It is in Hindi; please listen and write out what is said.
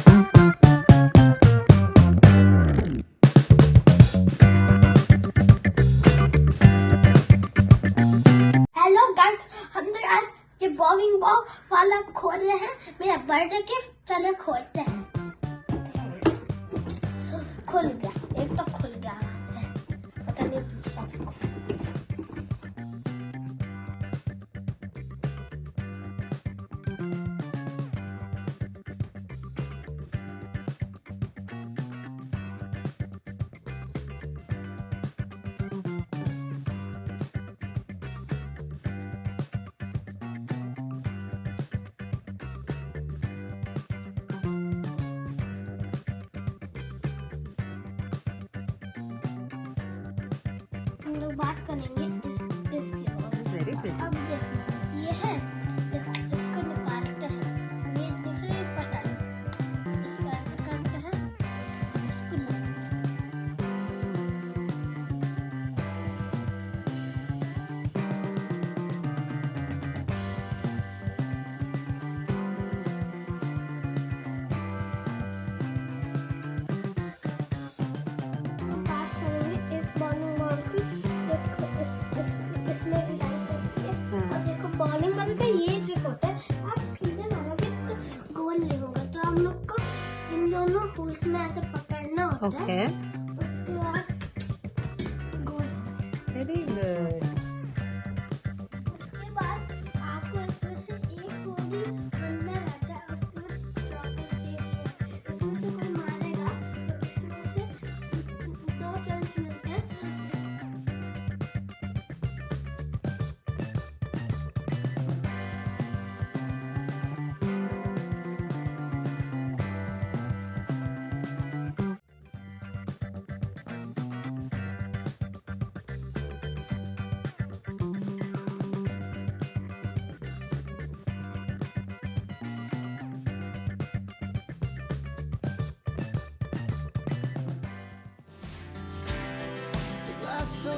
हेलो गाइस, हम लोग आज ये बॉलिंग बॉल वाला खोल रहे हैं। मेरा बर्थडे गिफ्ट, चलो खोलते हैं। खुल गया, एक तो खुल गया आराम से, पता नहीं दूसरा हम लोग बात करेंगे इसके बारे में। Very good. अब देखो ये है, इसको निकालते हैं, ये दिख रही है पता, इसको ऐसे करते हैं, इसको लगाते हैं। बात करेंगे इस बॉलिंग बॉल की। देखो इसमें भी डाल सकती है। अब देखो बॉलिंग बॉल का ये ट्रिक होता है, आप सीधे मारोगे तो गोल नहीं होगा, तो हम लोग को इन दोनों होल्स में ऐसे पकड़ना होता है। ओके, उसके बाद गोल। Very good. उसके बाद आपको इसमें से एक गोल ही बनना रहता है। उसके बाद चॉकलेट दे दिया, इसमें से कोई मारेगा तो इसमें से 2 चांस मिलते हैं। So